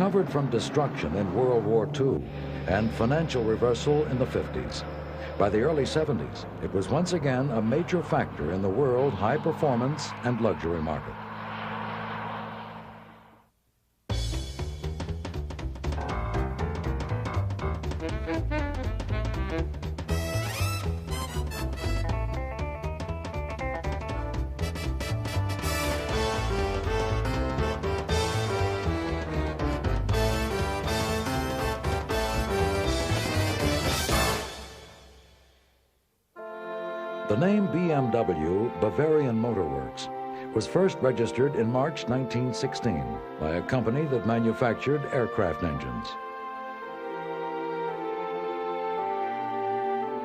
recovered from destruction in World War II and financial reversal in the 50s. By the early 70s, it was once again a major factor in the world high-performance and luxury market. The name BMW, Bavarian Motor Works, was first registered in March 1916 by a company that manufactured aircraft engines.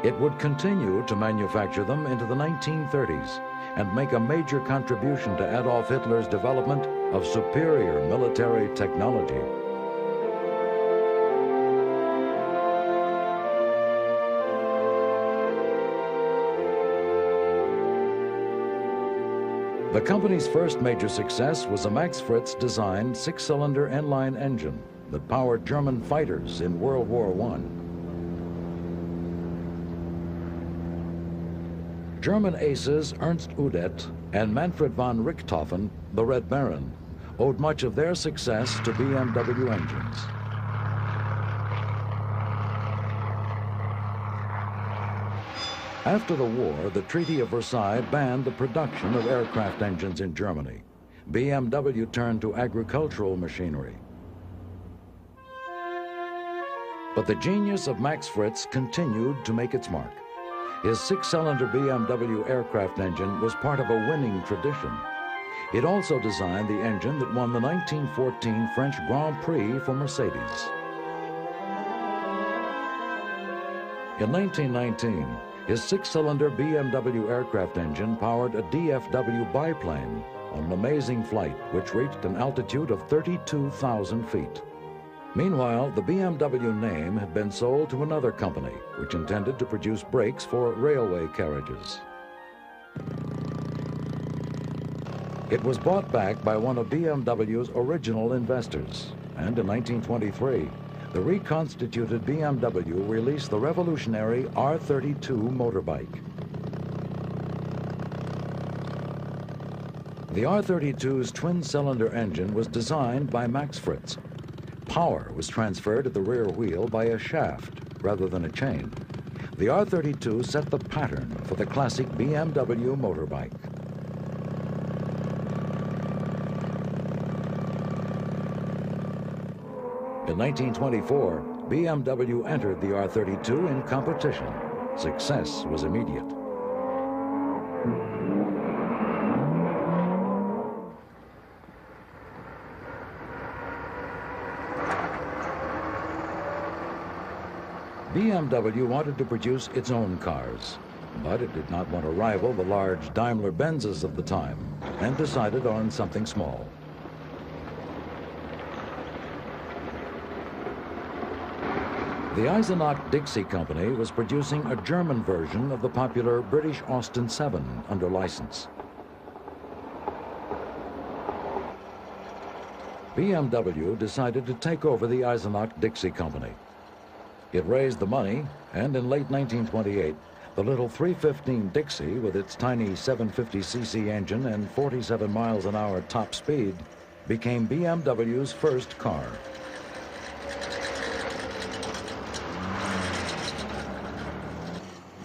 It would continue to manufacture them into the 1930s and make a major contribution to Adolf Hitler's development of superior military technology. The company's first major success was a Max Fritz-designed six-cylinder N-line engine that powered German fighters in World War I. German aces Ernst Udet and Manfred von Richthofen, the Red Baron, owed much of their success to BMW engines. After the war, the Treaty of Versailles banned the production of aircraft engines in Germany. BMW turned to agricultural machinery. But the genius of Max Fritz continued to make its mark. His six-cylinder BMW aircraft engine was part of a winning tradition. It also designed the engine that won the 1914 French Grand Prix for Mercedes. In 1919, his six-cylinder BMW aircraft engine powered a DFW biplane on an amazing flight which reached an altitude of 32,000 feet. Meanwhile, the BMW name had been sold to another company which intended to produce brakes for railway carriages. It was bought back by one of BMW's original investors, and in 1923, the reconstituted BMW released the revolutionary R32 motorbike. The R32's twin-cylinder engine was designed by Max Fritz. Power was transferred to the rear wheel by a shaft rather than a chain. The R32 set the pattern for the classic BMW motorbike. In 1924, BMW entered the R32 in competition. Success was immediate. BMW wanted to produce its own cars, but it did not want to rival the large Daimler-Benzes of the time and decided on something small. The Eisenach-Dixie Company was producing a German version of the popular British Austin 7 under license. BMW decided to take over the Eisenach-Dixie Company. It raised the money, and in late 1928, the little 315 Dixie with its tiny 750cc engine and 47 miles an hour top speed became BMW's first car.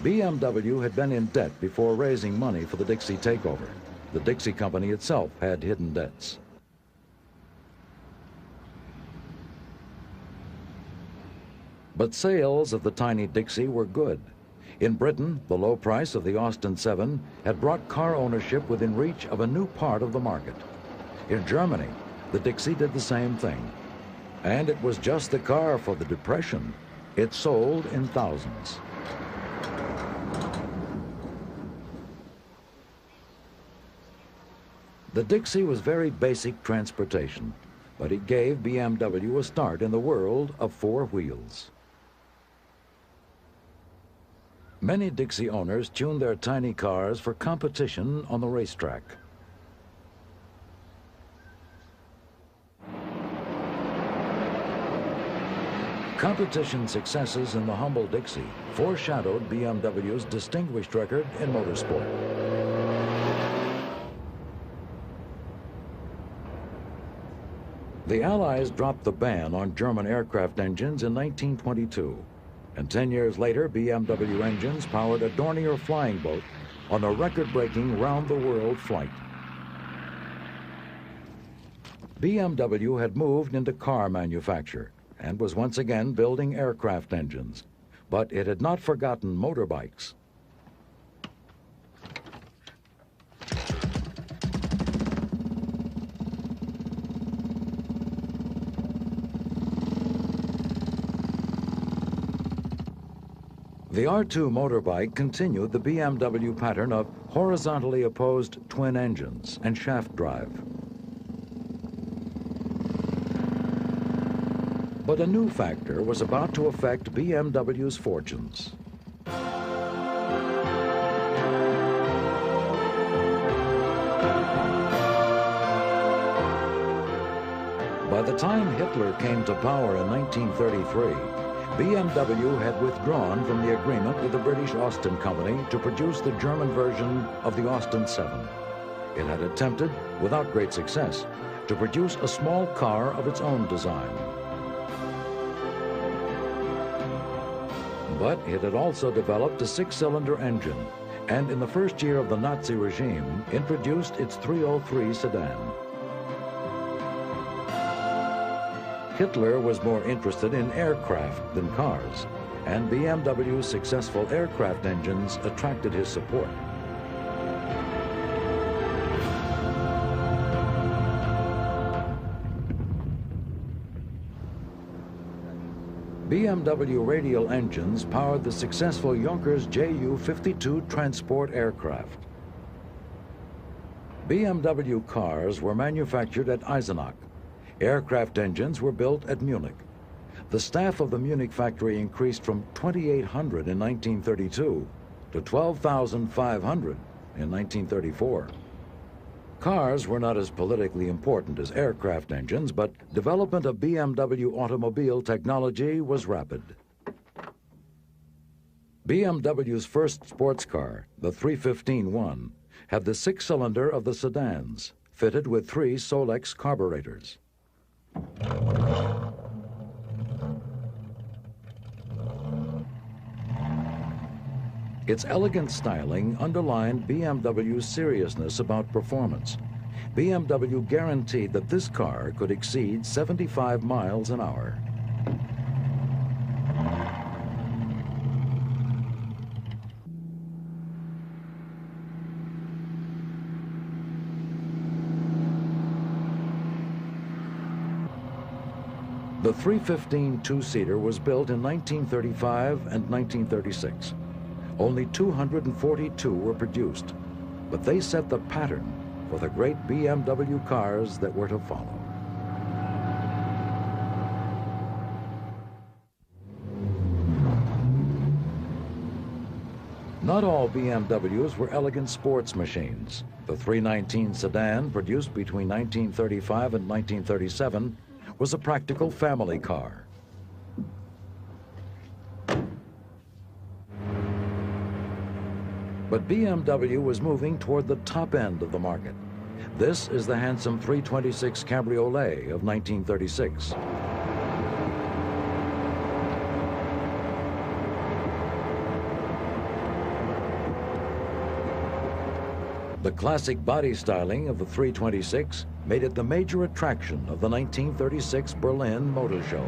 BMW had been in debt before raising money for the Dixie takeover. The Dixie Company itself had hidden debts. But sales of the tiny Dixie were good. In Britain, the low price of the Austin 7 had brought car ownership within reach of a new part of the market. In Germany, the Dixie did the same thing. And it was just the car for the Depression. It sold in thousands. The Dixie was very basic transportation, but it gave BMW a start in the world of four wheels. Many Dixie owners tuned their tiny cars for competition on the racetrack. Competition successes in the humble Dixie foreshadowed BMW's distinguished record in motorsport. The Allies dropped the ban on German aircraft engines in 1922, and 10 years later, BMW engines powered a Dornier flying boat on a record-breaking round-the-world flight. BMW had moved into car manufacture and was once again building aircraft engines, but it had not forgotten motorbikes. The R2 motorbike continued the BMW pattern of horizontally opposed twin engines and shaft drive. But a new factor was about to affect BMW's fortunes. By the time Hitler came to power in 1933, BMW had withdrawn from the agreement with the British Austin Company to produce the German version of the Austin 7. It had attempted, without great success, to produce a small car of its own design. But it had also developed a six-cylinder engine, and in the first year of the Nazi regime, introduced its 303 sedan. Hitler was more interested in aircraft than cars, and BMW's successful aircraft engines attracted his support. BMW radial engines powered the successful Junkers Ju-52 transport aircraft. BMW cars were manufactured at Eisenach. Aircraft engines were built at Munich. The staff of the Munich factory increased from 2,800 in 1932 to 12,500 in 1934. Cars were not as politically important as aircraft engines, but development of BMW automobile technology was rapid. BMW's first sports car, the 315-1, had the six-cylinder of the sedans, fitted with 3 Solex carburetors. Its elegant styling underlined BMW's seriousness about performance. BMW guaranteed that this car could exceed 75 miles an hour. The 315 two-seater was built in 1935 and 1936. Only 242 were produced, but they set the pattern for the great BMW cars that were to follow. Not all BMWs were elegant sports machines. The 319 sedan, produced between 1935 and 1937, was a practical family car. But BMW was moving toward the top end of the market. This is the handsome 326 Cabriolet of 1936. The classic body styling of the 326 made it the major attraction of the 1936 Berlin Motor Show.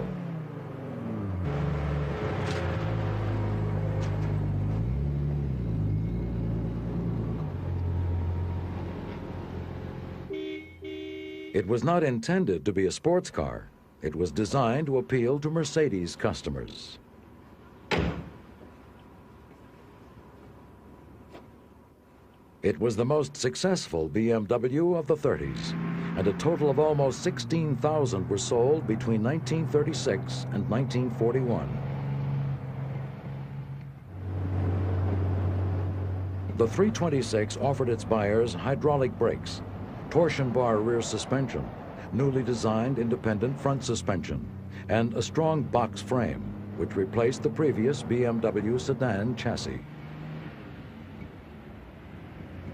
It was not intended to be a sports car. It was designed to appeal to Mercedes customers. It was the most successful BMW of the 30s, and a total of almost 16,000 were sold between 1936 and 1941. The 326 offered its buyers hydraulic brakes, torsion bar rear suspension, newly designed independent front suspension, and a strong box frame, which replaced the previous BMW sedan chassis.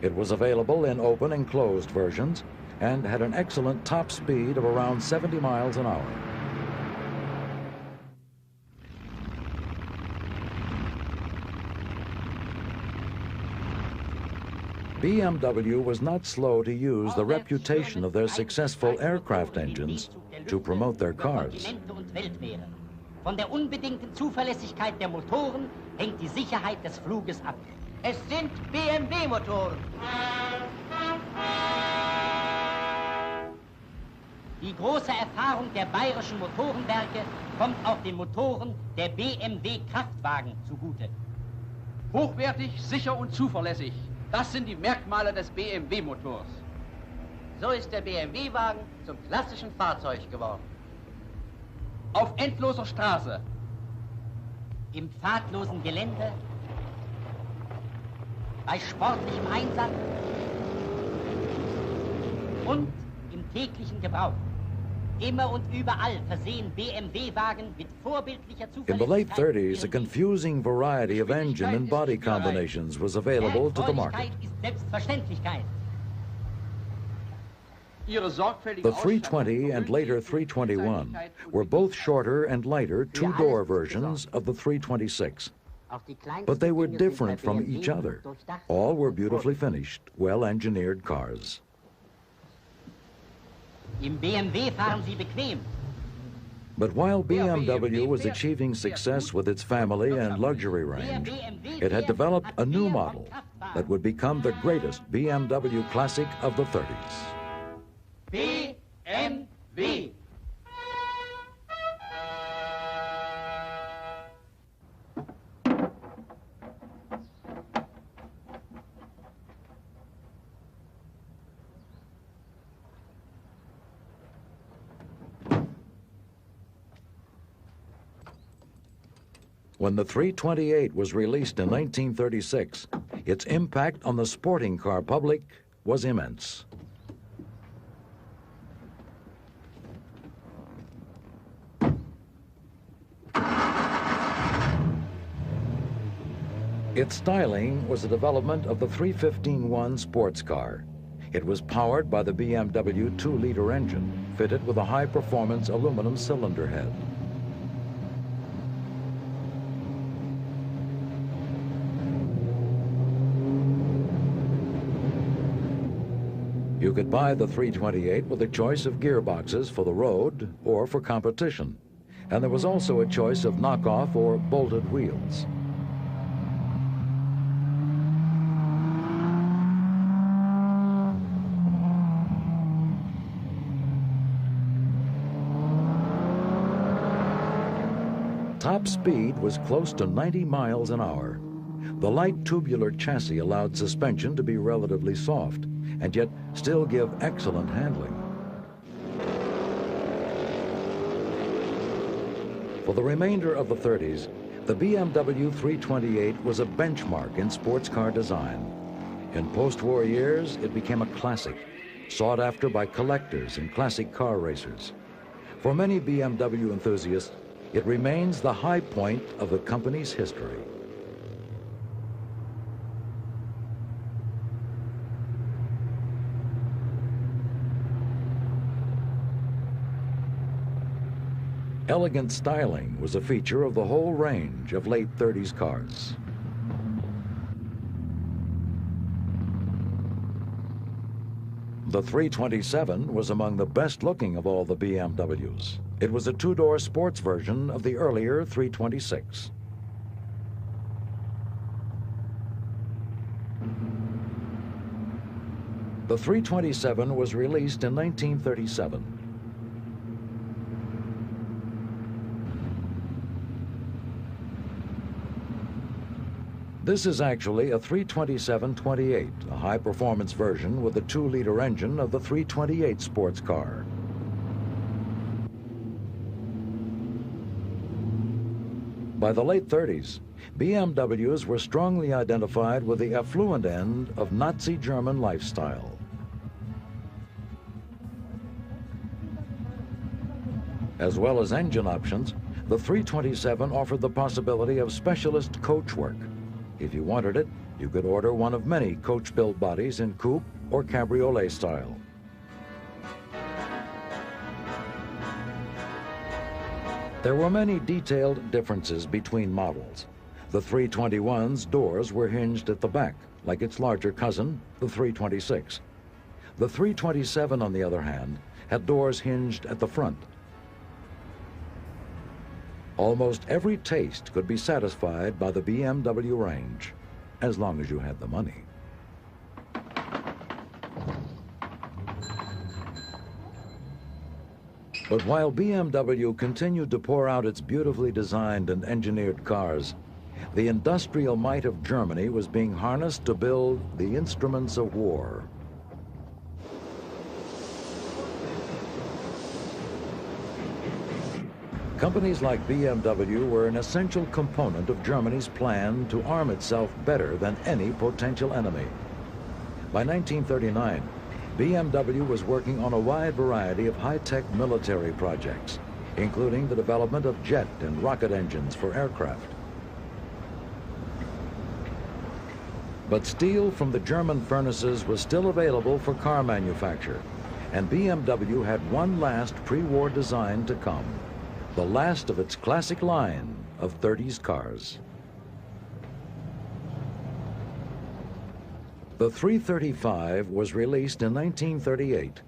It was available in open and closed versions and had an excellent top speed of around 70 miles an hour. BMW was not slow to use the reputation of their successful aircraft engines to promote their cars. Von der unbedingten Zuverlässigkeit der Motoren hängt die Sicherheit des Fluges ab. Es sind BMW-Motoren. Die große Erfahrung der bayerischen Motorenwerke kommt auch den Motoren der BMW-Kraftwagen zugute. Hochwertig, sicher und zuverlässig. Das sind die Merkmale des BMW-Motors. So ist der BMW-Wagen zum klassischen Fahrzeug geworden. Auf endloser Straße. Im pfadlosen Gelände. Bei sportlichem Einsatz. Und im täglichen Gebrauch. Immer und überall versehen BMW-Wagen mit vorbildlicher Zuverlässigkeit. In the late 30s, a confusing variety of engine and body combinations was available to the market. The 320 and later 321 were both shorter and lighter two-door versions of the 326. But they were different from each other. All were beautifully finished, well-engineered cars. Im BMW fahren Sie bequem. But while BMW was achieving success with its family and luxury range, it had developed a new model that would become the greatest BMW classic of the 30s. BMW. When the 328 was released in 1936, its impact on the sporting car public was immense. Its styling was a development of the 315-1 sports car. It was powered by the BMW 2-liter engine, fitted with a high-performance aluminum cylinder head. You could buy the 328 with a choice of gearboxes for the road or for competition. And there was also a choice of knockoff or bolted wheels. Top speed was close to 90 miles an hour. The light tubular chassis allowed suspension to be relatively soft, and yet still give excellent handling. For the remainder of the 30s, the BMW 328 was a benchmark in sports car design. In post-war years, it became a classic, sought after by collectors and classic car racers. For many BMW enthusiasts, it remains the high point of the company's history. Elegant styling was a feature of the whole range of late 30s cars. The 327 was among the best-looking of all the BMWs. It was a two-door sports version of the earlier 326. The 327 was released in 1937. This is actually a 327-28, a high-performance version with a 2-liter engine of the 328 sports car. By the late 30s, BMWs were strongly identified with the affluent end of Nazi German lifestyle. As well as engine options, the 327 offered the possibility of specialist coach work. If you wanted it, you could order one of many coach-built bodies in coupe or cabriolet style. There were many detailed differences between models. The 321's doors were hinged at the back, like its larger cousin, the 326. The 327, on the other hand, had doors hinged at the front. Almost every taste could be satisfied by the BMW range, as long as you had the money. But while BMW continued to pour out its beautifully designed and engineered cars, the industrial might of Germany was being harnessed to build the instruments of war. Companies like BMW were an essential component of Germany's plan to arm itself better than any potential enemy. By 1939, BMW was working on a wide variety of high-tech military projects, including the development of jet and rocket engines for aircraft. But steel from the German furnaces was still available for car manufacture, and BMW had one last pre-war design to come, the last of its classic line of 30s cars. The 335 was released in 1938.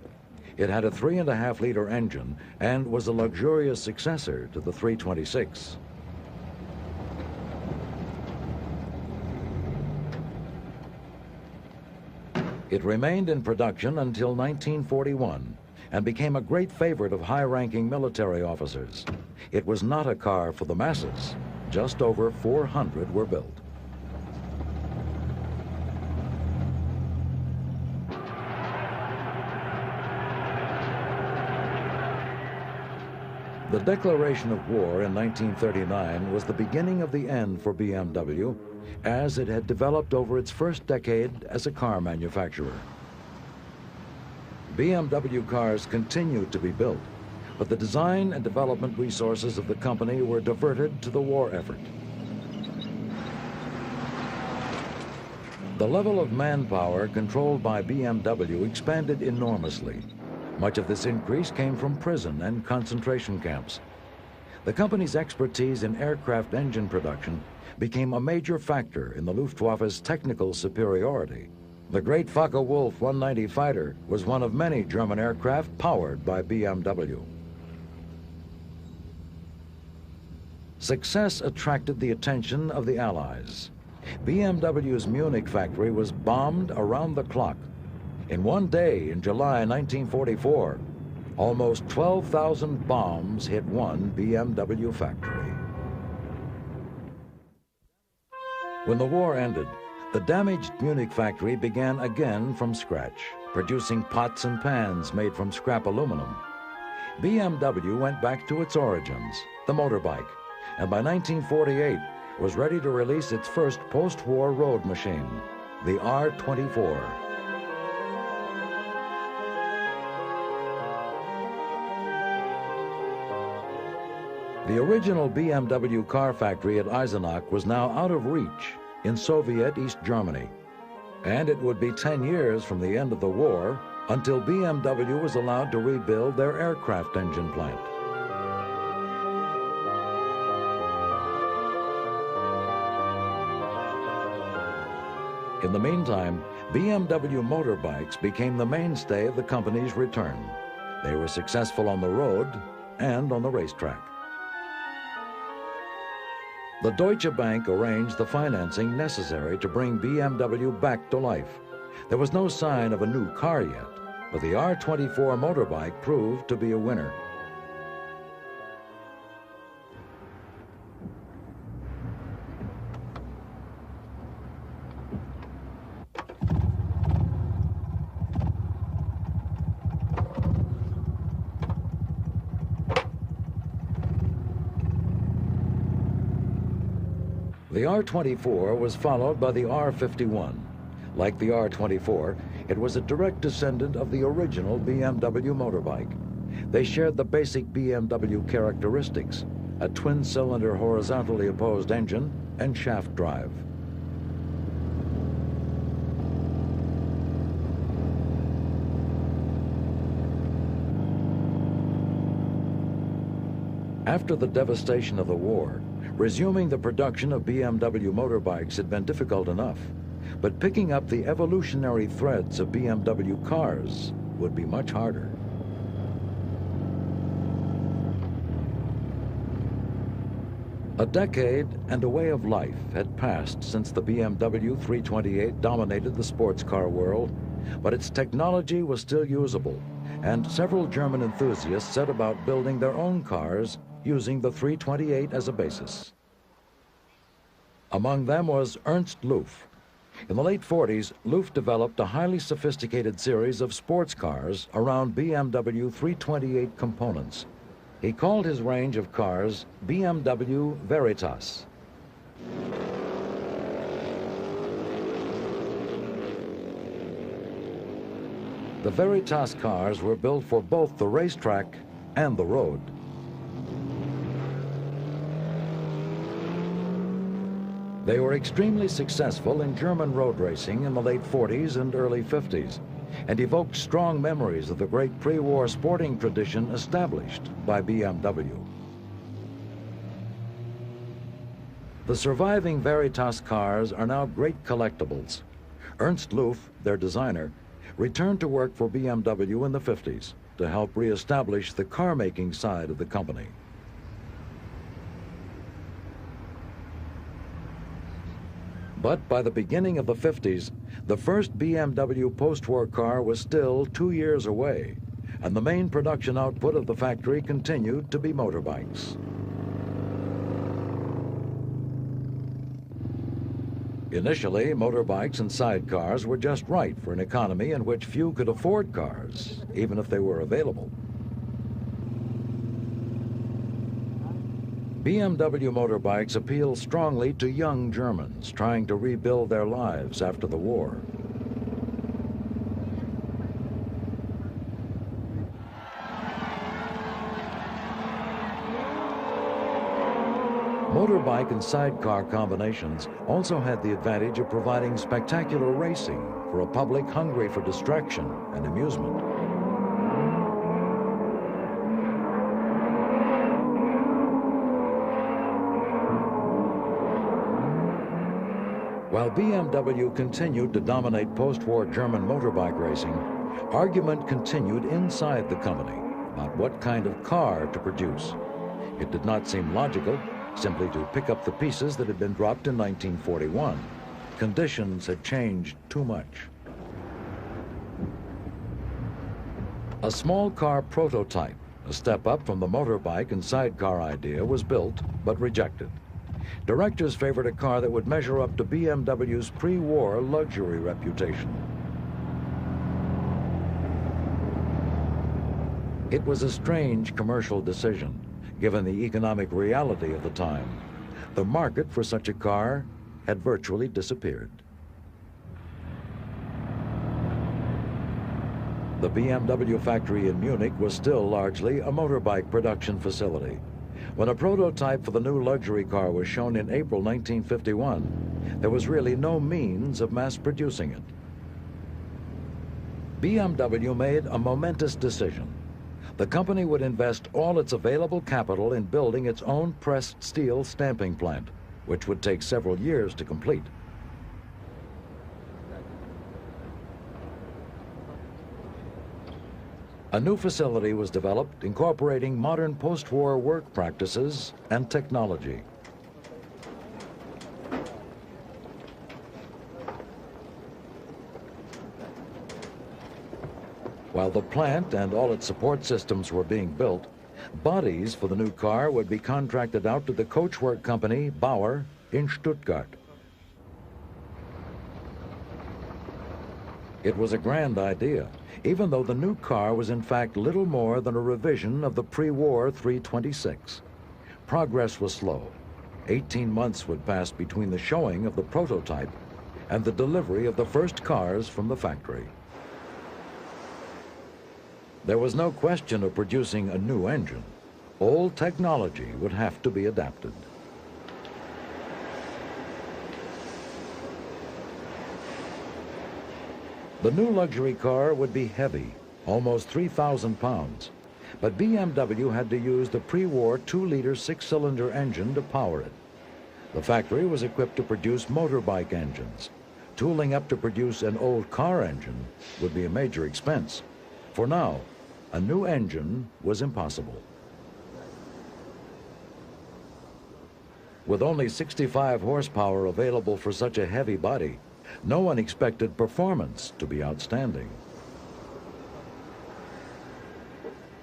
It had a 3.5-liter engine and was a luxurious successor to the 326. It remained in production until 1941 and became a great favorite of high-ranking military officers. It was not a car for the masses. Just over 400 were built. The declaration of war in 1939 was the beginning of the end for BMW, as it had developed over its first decade as a car manufacturer. BMW cars continued to be built, but the design and development resources of the company were diverted to the war effort. The level of manpower controlled by BMW expanded enormously. Much of this increase came from prison and concentration camps. The company's expertise in aircraft engine production became a major factor in the Luftwaffe's technical superiority. The great Focke-Wulf 190 fighter was one of many German aircraft powered by BMW. Success attracted the attention of the Allies. BMW's Munich factory was bombed around the clock. In one day in July 1944, almost 12,000 bombs hit one BMW factory. When the war ended, the damaged Munich factory began again from scratch, producing pots and pans made from scrap aluminum. BMW went back to its origins, the motorbike, and by 1948 was ready to release its first post-war road machine, the R-24. The original BMW car factory at Eisenach was now out of reach in Soviet East Germany, and it would be 10 years from the end of the war until BMW was allowed to rebuild their aircraft engine plant. In the meantime, BMW motorbikes became the mainstay of the company's return. They were successful on the road and on the racetrack. The Deutsche Bank arranged the financing necessary to bring BMW back to life. There was no sign of a new car yet, but the R-24 motorbike proved to be a winner. The R-24 was followed by the R-51. Like the R-24, it was a direct descendant of the original BMW motorbike. They shared the basic BMW characteristics, a twin-cylinder horizontally opposed engine and shaft drive. After the devastation of the war, resuming the production of BMW motorbikes had been difficult enough, but picking up the evolutionary threads of BMW cars would be much harder. A decade and a way of life had passed since the BMW 328 dominated the sports car world, but its technology was still usable, and several German enthusiasts set about building their own cars using the 328 as a basis. Among them was Ernst Loof. In the late 40s, Loof developed a highly sophisticated series of sports cars around BMW 328 components. He called his range of cars BMW Veritas. The Veritas cars were built for both the racetrack and the road. They were extremely successful in German road racing in the late 40s and early 50s, and evoked strong memories of the great pre-war sporting tradition established by BMW. The surviving Veritas cars are now great collectibles. Ernst Loof, their designer, returned to work for BMW in the 50s to help reestablish the car-making side of the company. But by the beginning of the 50s, the first BMW post-war car was still 2 years away, and the main production output of the factory continued to be motorbikes. Initially, motorbikes and sidecars were just right for an economy in which few could afford cars, even if they were available. BMW motorbikes appeal strongly to young Germans trying to rebuild their lives after the war. Motorbike and sidecar combinations also had the advantage of providing spectacular racing for a public hungry for distraction and amusement. While BMW continued to dominate post-war German motorbike racing, argument continued inside the company about what kind of car to produce. It did not seem logical simply to pick up the pieces that had been dropped in 1941. Conditions had changed too much. A small car prototype, a step up from the motorbike and sidecar idea, was built but rejected. Directors favored a car that would measure up to BMW's pre-war luxury reputation. It was a strange commercial decision, given the economic reality of the time. The market for such a car had virtually disappeared. The BMW factory in Munich was still largely a motorbike production facility. When a prototype for the new luxury car was shown in April 1951, there was really no means of mass producing it. BMW made a momentous decision. The company would invest all its available capital in building its own pressed steel stamping plant, which would take several years to complete. A new facility was developed incorporating modern post-war work practices and technology. While the plant and all its support systems were being built, bodies for the new car would be contracted out to the coachwork company Bauer in Stuttgart. It was a grand idea, even though the new car was in fact little more than a revision of the pre-war 326. Progress was slow. 18 months would pass between the showing of the prototype and the delivery of the first cars from the factory. There was no question of producing a new engine. Old technology would have to be adapted. The new luxury car would be heavy, almost 3,000 pounds, but BMW had to use the pre-war 2-liter 6-cylinder engine to power it. The factory was equipped to produce motorbike engines. Tooling up to produce an old car engine would be a major expense. For now, a new engine was impossible. With only 65 horsepower available for such a heavy body, no one expected performance to be outstanding.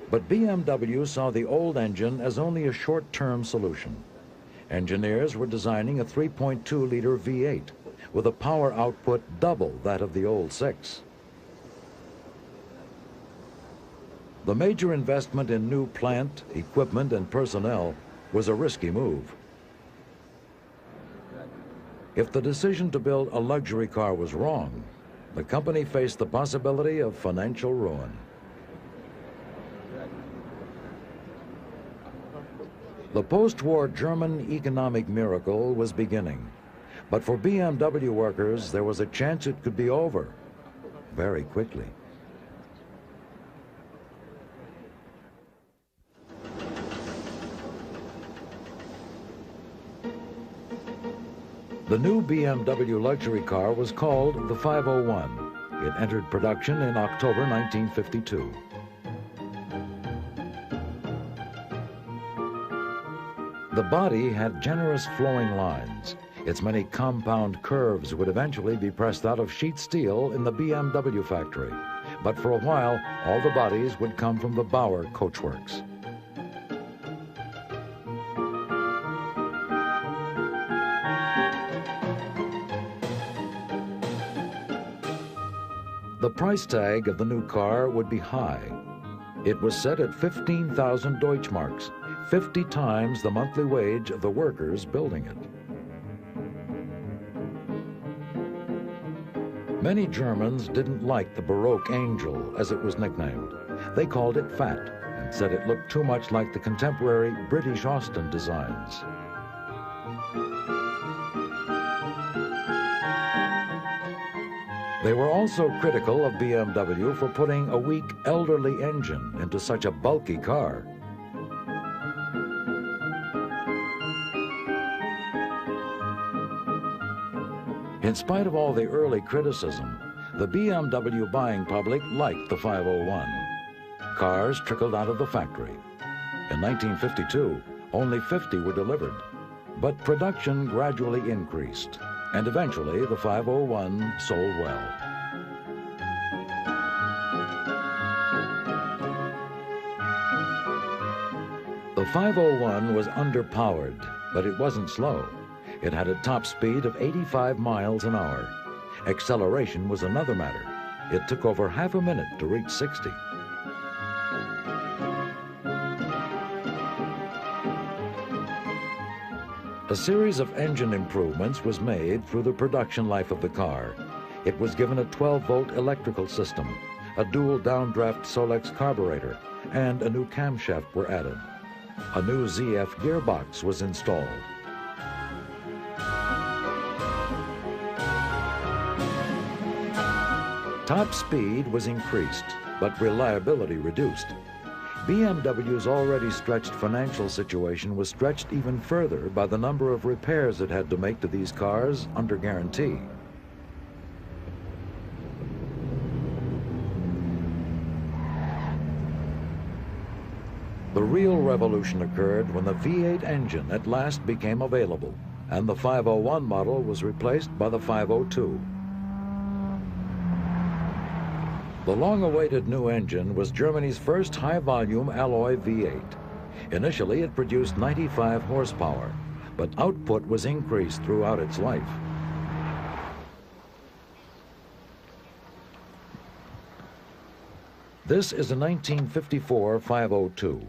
But BMW saw the old engine as only a short-term solution. Engineers were designing a 3.2-liter V8 with a power output double that of the old 6. The major investment in new plant, equipment, and personnel was a risky move. If the decision to build a luxury car was wrong, the company faced the possibility of financial ruin. The post-war German economic miracle was beginning, but for BMW workers, there was a chance it could be over very quickly. The new BMW luxury car was called the 501. It entered production in October 1952. The body had generous flowing lines. Its many compound curves would eventually be pressed out of sheet steel in the BMW factory. But for a while, all the bodies would come from the Bauer coachworks. The price tag of the new car would be high. It was set at 15,000 Deutschmarks, 50 times the monthly wage of the workers building it. Many Germans didn't like the Baroque Angel, as it was nicknamed. They called it fat and said it looked too much like the contemporary British Austin designs. They were also critical of BMW for putting a weak, elderly engine into such a bulky car. In spite of all the early criticism, the BMW buying public liked the 501. Cars trickled out of the factory. In 1952, only 50 were delivered, but production gradually increased, and eventually the 501 sold well. The 501 was underpowered, but it wasn't slow. It had a top speed of 85 miles an hour. Acceleration was another matter. It took over half a minute to reach 60. A series of engine improvements was made through the production life of the car. It was given a 12-volt electrical system, a dual downdraft Solex carburetor, and a new camshaft were added. A new ZF gearbox was installed. Top speed was increased, but reliability reduced. BMW's already stretched financial situation was stretched even further by the number of repairs it had to make to these cars under guarantee. The real revolution occurred when the V8 engine at last became available, and the 501 model was replaced by the 502. The long-awaited new engine was Germany's first high-volume alloy V8. Initially, it produced 95 horsepower, but output was increased throughout its life. This is a 1954 502.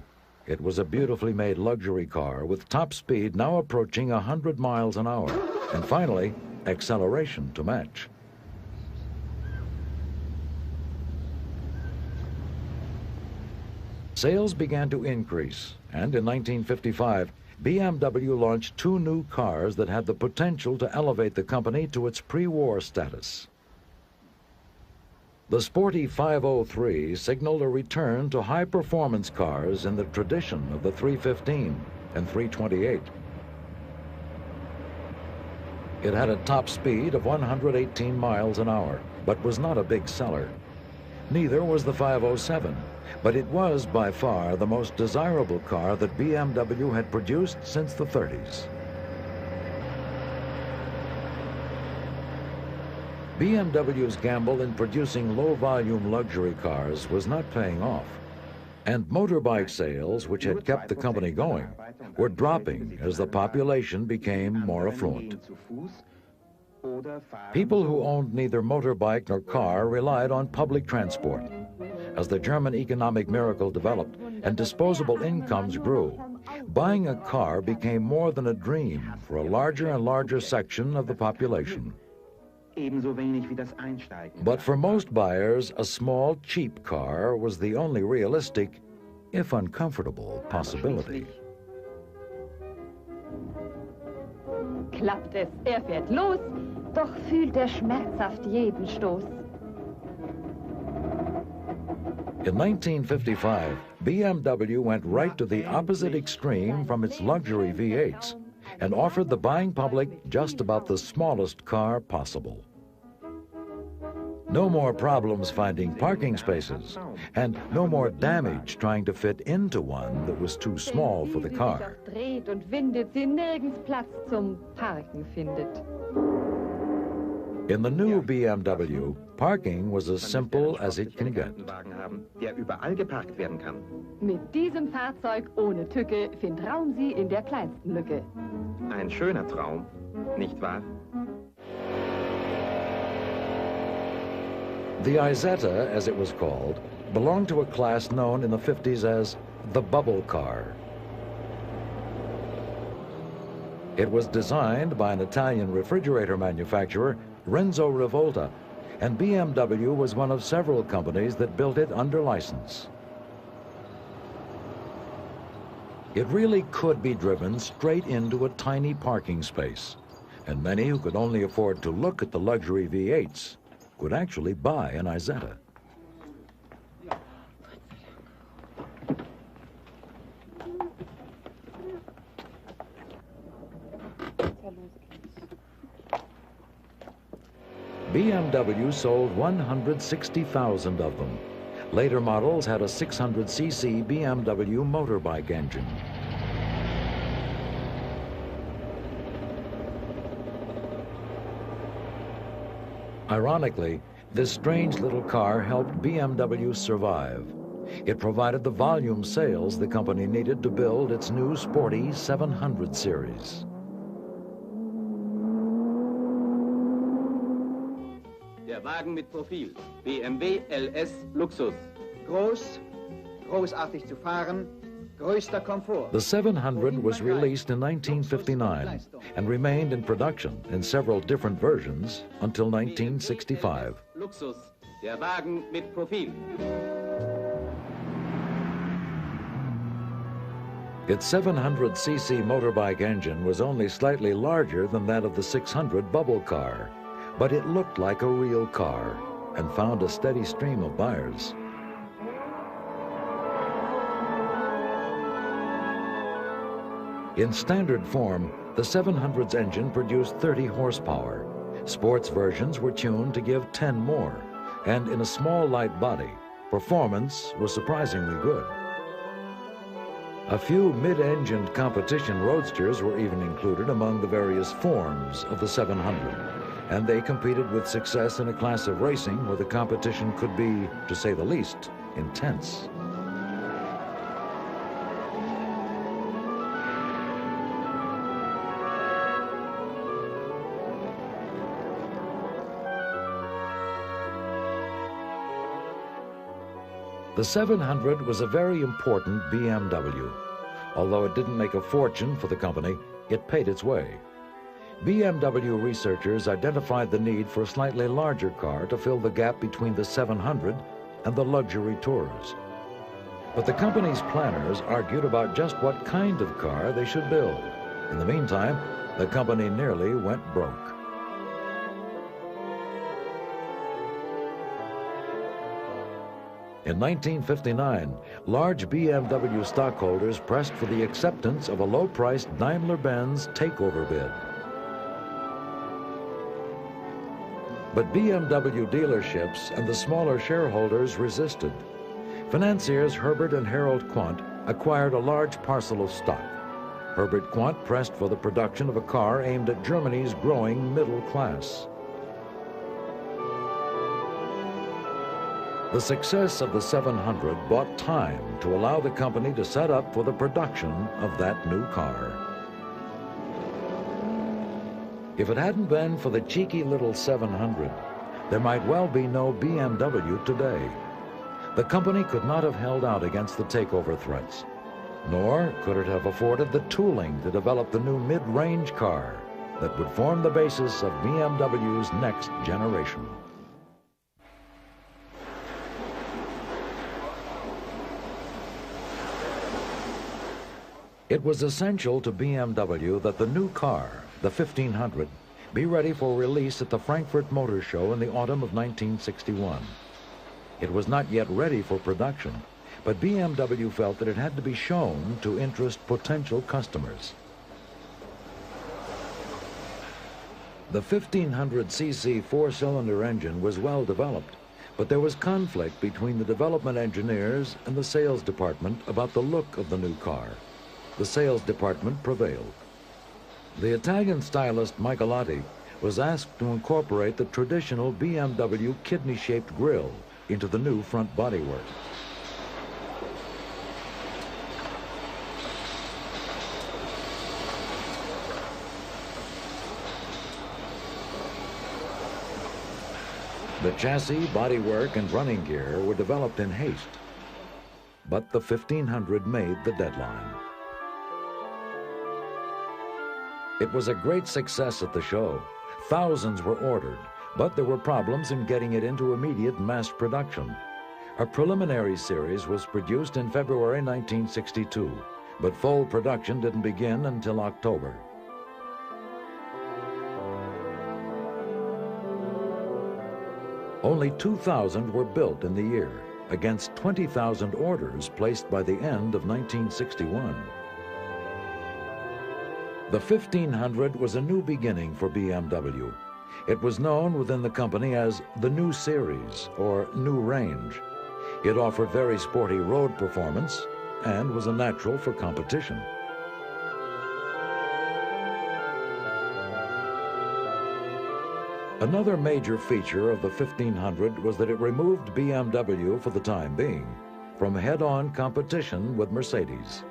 It was a beautifully made luxury car with top speed now approaching 100 miles an hour, and finally, acceleration to match. Sales began to increase, and in 1955, BMW launched two new cars that had the potential to elevate the company to its pre-war status. The sporty 503 signaled a return to high-performance cars in the tradition of the 315 and 328. It had a top speed of 118 miles an hour, but was not a big seller. Neither was the 507, but it was by far the most desirable car that BMW had produced since the 30s. BMW's gamble in producing low-volume luxury cars was not paying off, and motorbike sales, which had kept the company going, were dropping as the population became more affluent. People who owned neither motorbike nor car relied on public transport. As the German economic miracle developed and disposable incomes grew, buying a car became more than a dream for a larger and larger section of the population. But for most buyers, a small, cheap car was the only realistic, if uncomfortable, possibility. Klappt es, fährt los, doch fühlt schmerzhaft jeden Stoß. In 1955, BMW went right to the opposite extreme from its luxury V8s and offered the buying public just about the smallest car possible. No more problems finding parking spaces, and no more damage trying to fit into one that was too small for the car. Dreht und windet, sie nirgends Platz zum Parken findet. In the new BMW, parking was as simple as it can get. Mit diesem Fahrzeug ohne Tücke vertrauen Sie in der kleinsten Lücke. Ein schöner Traum, nicht wahr? The Isetta, as it was called, belonged to a class known in the 50s as the bubble car. It was designed by an Italian refrigerator manufacturer, Renzo Rivolta, and BMW was one of several companies that built it under license. It really could be driven straight into a tiny parking space, and many who could only afford to look at the luxury V8s could actually buy an Isetta. BMW sold 160,000 of them. Later models had a 600cc BMW motorbike engine. Ironically, this strange little car helped BMW survive. It provided the volume sales the company needed to build its new sporty 700 series. Der Wagen mit Profil, BMW LS Luxus. Groß, großartig zu fahren, größter Komfort. The 700 was released in 1959 and remained in production in several different versions until 1965. Luxus, der Wagen mit Profil. Its 700cc motorbike engine was only slightly larger than that of the 600 bubble car, but it looked like a real car and found a steady stream of buyers. In standard form, the 700's engine produced 30 horsepower. Sports versions were tuned to give 10 more, and in a small light body, performance was surprisingly good. A few mid-engined competition roadsters were even included among the various forms of the 700, and they competed with success in a class of racing where the competition could be, to say the least, intense. The 700 was a very important BMW. Although it didn't make a fortune for the company, it paid its way. BMW researchers identified the need for a slightly larger car to fill the gap between the 700 and the luxury tours. But the company's planners argued about just what kind of car they should build. In the meantime, the company nearly went broke. In 1959, large BMW stockholders pressed for the acceptance of a low-priced Daimler-Benz takeover bid. But BMW dealerships and the smaller shareholders resisted. Financiers Herbert and Harold Quandt acquired a large parcel of stock. Herbert Quandt pressed for the production of a car aimed at Germany's growing middle class. The success of the 700 bought time to allow the company to set up for the production of that new car. If it hadn't been for the cheeky little 700, there might well be no BMW today. The company could not have held out against the takeover threats, nor could it have afforded the tooling to develop the new mid-range car that would form the basis of BMW's next generation. It was essential to BMW that the new car, the 1500, be ready for release at the Frankfurt Motor Show in the autumn of 1961. It was not yet ready for production, but BMW felt that it had to be shown to interest potential customers. The 1500cc four-cylinder engine was well developed, but there was conflict between the development engineers and the sales department about the look of the new car. The sales department prevailed. The Italian stylist Michelotti was asked to incorporate the traditional BMW kidney-shaped grille into the new front bodywork. The chassis, bodywork, and running gear were developed in haste, but the 1500 made the deadline. It was a great success at the show. Thousands were ordered, but there were problems in getting it into immediate mass production. A preliminary series was produced in February 1962, but full production didn't begin until October. Only 2,000 were built in the year, against 20,000 orders placed by the end of 1961. The 1500 was a new beginning for BMW. It was known within the company as the New Series, or New Range. It offered very sporty road performance and was a natural for competition. Another major feature of the 1500 was that it removed BMW, for the time being, from head-on competition with Mercedes.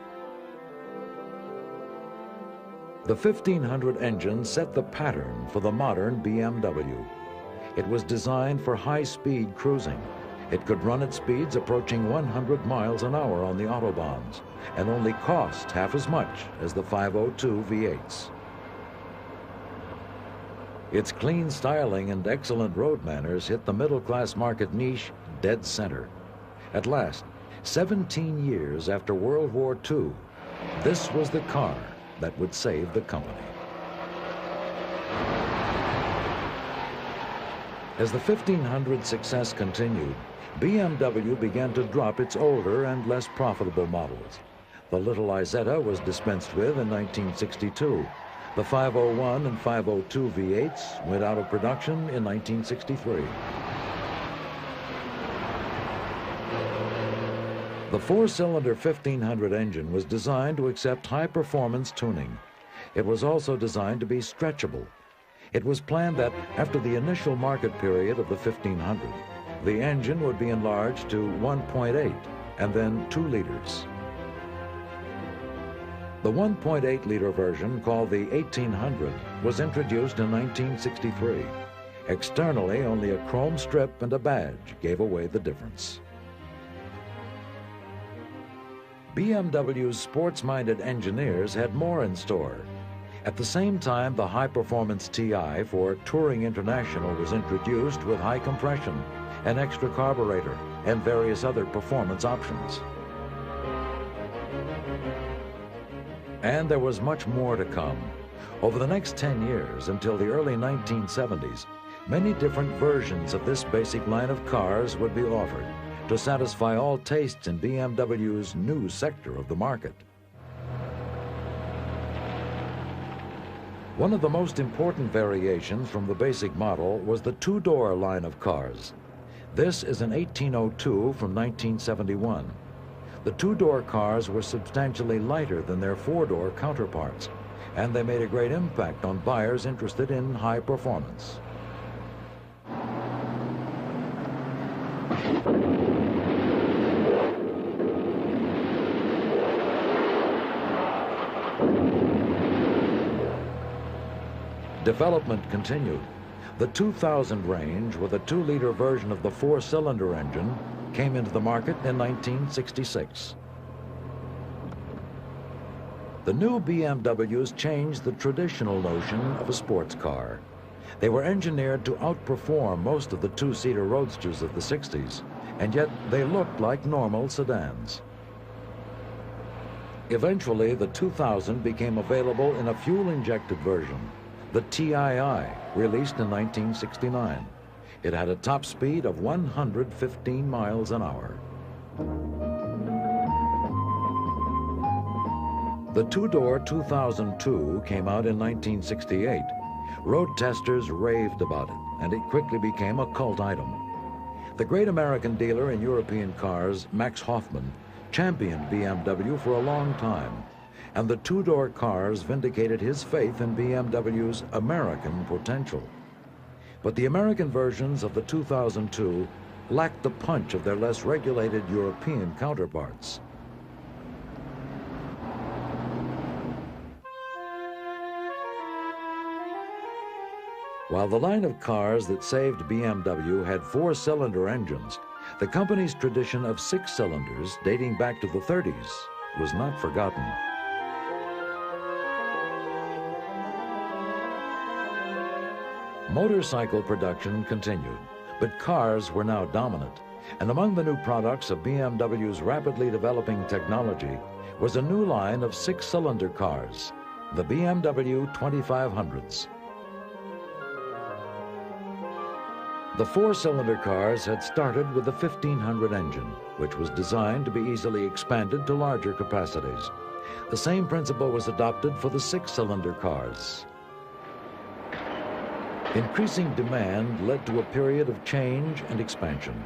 The 1500 engine set the pattern for the modern BMW. It was designed for high-speed cruising. It could run at speeds approaching 100 miles an hour on the autobahns and only cost half as much as the 502 V8s. Its clean styling and excellent road manners hit the middle-class market niche dead center. At last, 17 years after World War II, this was the car that would save the company. As the 1500 success continued, BMW began to drop its older and less profitable models. The little Isetta was dispensed with in 1962. The 501 and 502 V8s went out of production in 1963. The four-cylinder 1500 engine was designed to accept high-performance tuning. It was also designed to be stretchable. It was planned that after the initial market period of the 1500, the engine would be enlarged to 1.8 and then 2 liters. The 1.8-liter version, called the 1800, was introduced in 1963. Externally, only a chrome strip and a badge gave away the difference. BMW's sports-minded engineers had more in store. At the same time, the high-performance TI for Touring International was introduced with high compression, an extra carburetor, and various other performance options. And there was much more to come. Over the next 10 years, until the early 1970s, many different versions of this basic line of cars would be offered to satisfy all tastes in BMW's new sector of the market. One of the most important variations from the basic model was the two-door line of cars. This is an 1802 from 1971. The two-door cars were substantially lighter than their four-door counterparts, and they made a great impact on buyers interested in high performance. Development continued. The 2000 range with a 2-liter version of the 4-cylinder engine came into the market in 1966. The new BMWs changed the traditional notion of a sports car. They were engineered to outperform most of the 2-seater roadsters of the 60s, and yet they looked like normal sedans. Eventually, the 2000 became available in a fuel-injected version, the TII, released in 1969. It had a top speed of 115 miles an hour. The two-door 2002 came out in 1968. Road testers raved about it, and it quickly became a cult item. The great American dealer in European cars, Max Hoffman, championed BMW for a long time, and the two-door cars vindicated his faith in BMW's American potential. But the American versions of the 2002 lacked the punch of their less regulated European counterparts. While the line of cars that saved BMW had 4-cylinder engines, the company's tradition of 6 cylinders, dating back to the 30s, was not forgotten. Motorcycle production continued, but cars were now dominant, and among the new products of BMW's rapidly developing technology was a new line of 6-cylinder cars, the BMW 2500s. The 4-cylinder cars had started with the 1500 engine, which was designed to be easily expanded to larger capacities. The same principle was adopted for the 6-cylinder cars. Increasing demand led to a period of change and expansion.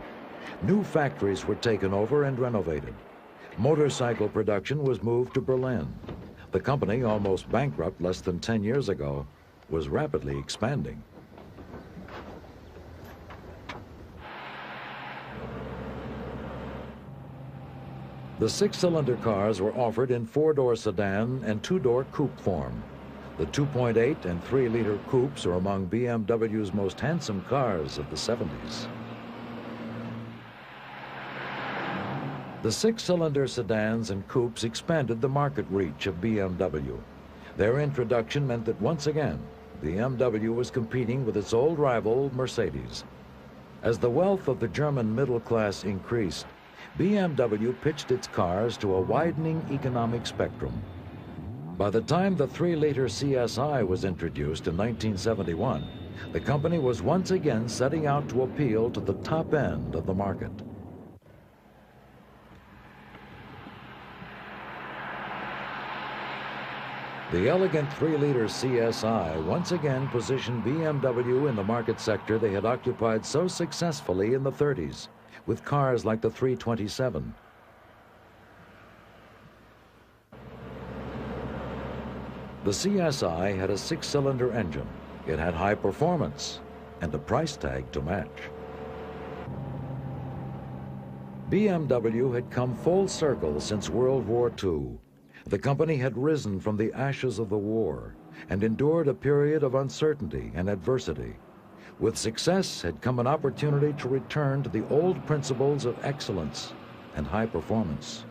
New factories were taken over and renovated. Motorcycle production was moved to Berlin. The company, almost bankrupt less than 10 years ago, was rapidly expanding. The 6-cylinder cars were offered in 4-door sedan and 2-door coupe form. The 2.8 and 3-liter coupes are among BMW's most handsome cars of the 70s. The 6-cylinder sedans and coupes expanded the market reach of BMW. Their introduction meant that once again, BMW was competing with its old rival, Mercedes. As the wealth of the German middle class increased, BMW pitched its cars to a widening economic spectrum. By the time the 3-liter CSI was introduced in 1971, the company was once again setting out to appeal to the top end of the market. The elegant 3-liter CSI once again positioned BMW in the market sector they had occupied so successfully in the 30s, with cars like the 327. The CSI had a 6-cylinder engine. It had high performance and a price tag to match. BMW had come full circle since World War II. The company had risen from the ashes of the war and endured a period of uncertainty and adversity. With success had come an opportunity to return to the old principles of excellence and high performance.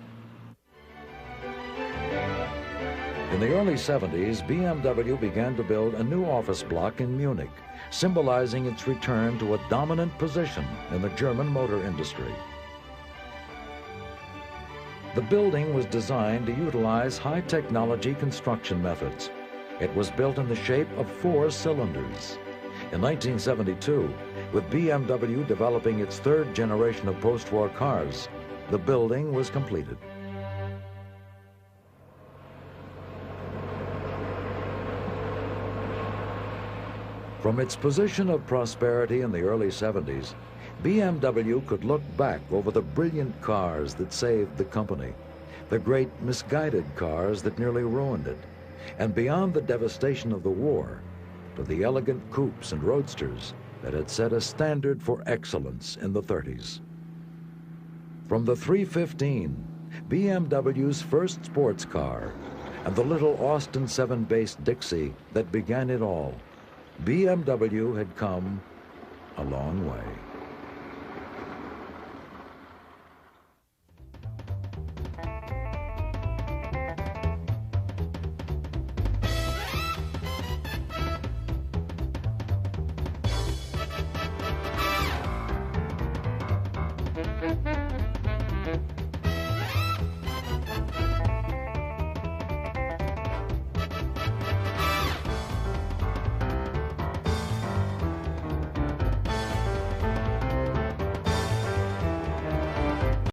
In the early 70s, BMW began to build a new office block in Munich, symbolizing its return to a dominant position in the German motor industry. The building was designed to utilize high-technology construction methods. It was built in the shape of 4 cylinders. In 1972, with BMW developing its 3rd generation of post-war cars, the building was completed. From its position of prosperity in the early 70s, BMW could look back over the brilliant cars that saved the company, the great misguided cars that nearly ruined it, and beyond the devastation of the war, to the elegant coupes and roadsters that had set a standard for excellence in the 30s. From the 315, BMW's first sports car, and the little Austin 7-based Dixie that began it all, BMW had come a long way.